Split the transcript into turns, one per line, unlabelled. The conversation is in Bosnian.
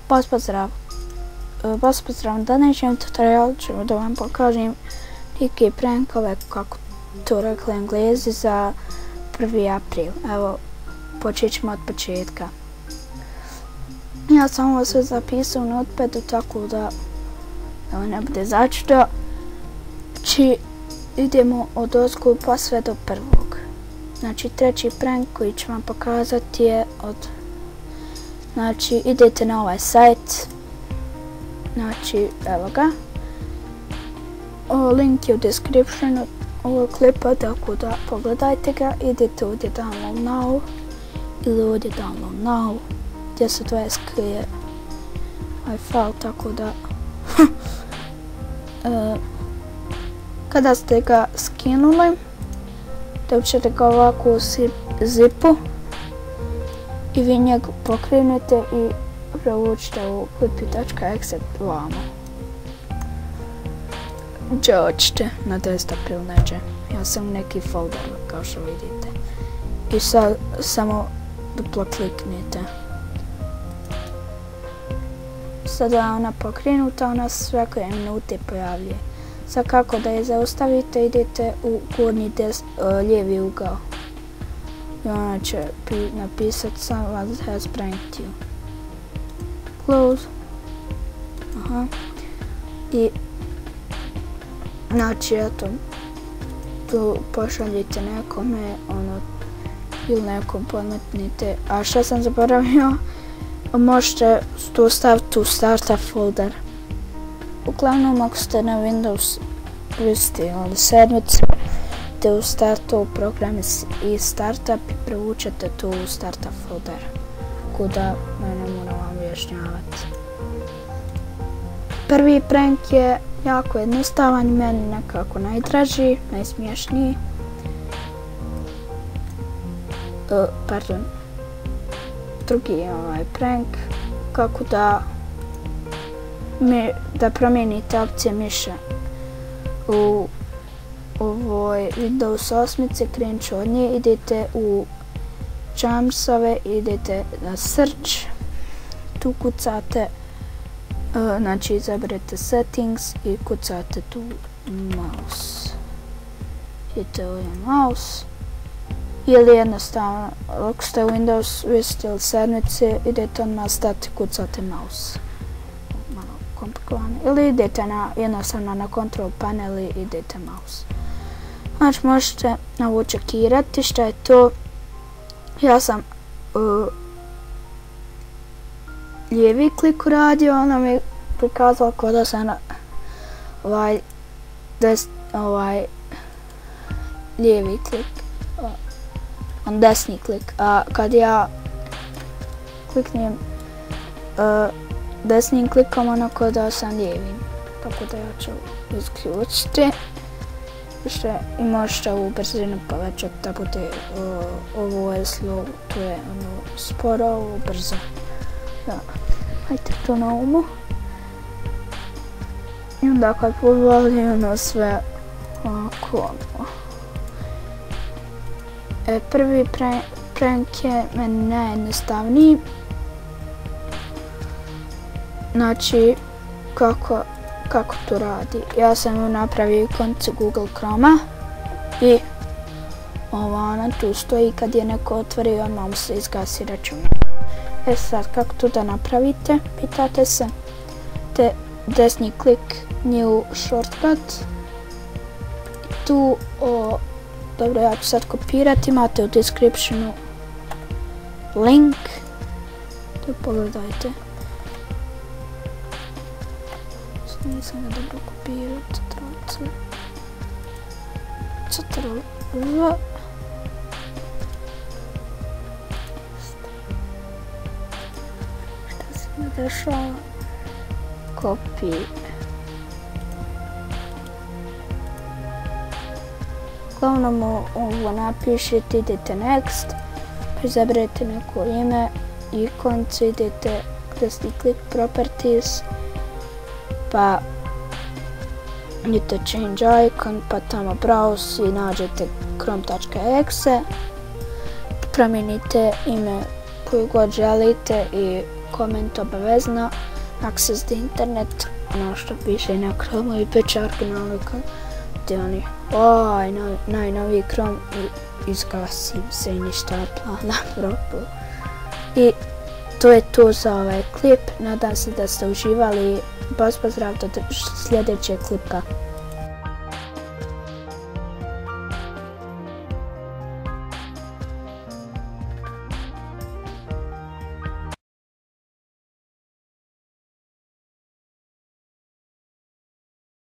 Pozdrav! U današnjem tutorialu ćemo da vam pokažem neke prankove, kako to rekli Englezi, za 1. april. Evo, počet ćemo od početka. Ja sam ovo sve zapisao u notepadu, tako da ne bude začudo. Znači, idemo od ozgo pa sve do prvog. Znači, treći prank koji ću vam pokazati je Znači, idete na ovaj sajt. Znači, evo ga. Link je u descriptionu ovog klipa, tako da pogledajte ga. Idete ovdje download now ili ovdje download now, gdje se 20 je ovaj file, tako da kada ste ga skinuli, dobit ćete ga ovako u zipu i vi njega pokrenete i prevučite u clippy.exe vamo. Gdje hoćete, na desktop ili neđe. Ja sam u neki folder, kao što vidite. I sad samo duplo kliknite. Sada ona pokrenuta, ona svake minute pojavljuje. Sad kako da je zaustavite, idete u gornji lijevi ugao. I ona će napisati someone has pranked you. Close. Aha. I znači, eto, tu pošaljite nekome, ili nekom podmetnite. A šta sam zaboravio? Možete tu staviti u startup folder. Uglavnom, ako ste na Windows listi ili 7, idete u startup programe i startup i prevučete tu u startup folder. Kuda ne moram vam objašnjavati. Prvi prank je jako jednostavan, meni nekako najdraži, najsmiješniji. Drugi je ovaj prank, kako da promijenite opcije miša u ovoj Windows 8, krenut ću od nje, idete u Jamsove, idete na Search, tu kucate, znači izaberete Settings i kucate tu Mouse. Idete ovdje Mouse. Ili jednostavno, ako ste u Windows Vista ili 7, idete odmah stati, kucate Mouse. Malo komplikovano. Ili idete jednostavno na Control panel i idete Mouse. Znači, možete ovo čekirati šta je to. Ja sam lijevi klik uradio, ona mi je prikazala kao da sam lijevi klik, desni klik, a kad ja kliknem desnim klikom, ono kao da sam lijevim, tako da ja ću isključiti. I možete ovu brzinu povećati da bude, ovo je slow, to je sporo, ovo brzo. Hajte to na umu. I onda kad povali sve ovako. Prvi prank je meni najjednostavniji. Znači, kako to radi. Ja sam ju napravio ikonicu Google Chroma i ona tu stoji, kad je neko otvori, odmah mu se izgasi račun. Sad, kako to da napravite, pitate se. Desni klik, new shortcut. Tu, dobro, ja ću sad kopirati, imate u descriptionu link. Tu pogledajte. Nisam ga dobro kopirao, Ctrl-V. Šta se mi dešava? Copy. Uglavnom ovo napišete, idete next, pa izaberete neko ime, ikonicu, idete desni klik properties, pa idete change icon, pa tamo browse i nađete chrome.exe, promijenite ime koju god želite i koment obavezno, access the internet, ono što piše na Chromu i piće originalno gdje oni najnoviji Chrome izgasi se i ništa plana propao. I to je to za ovaj klip, nadam se da ste uživali, pozdrav do sljedećeg klipa.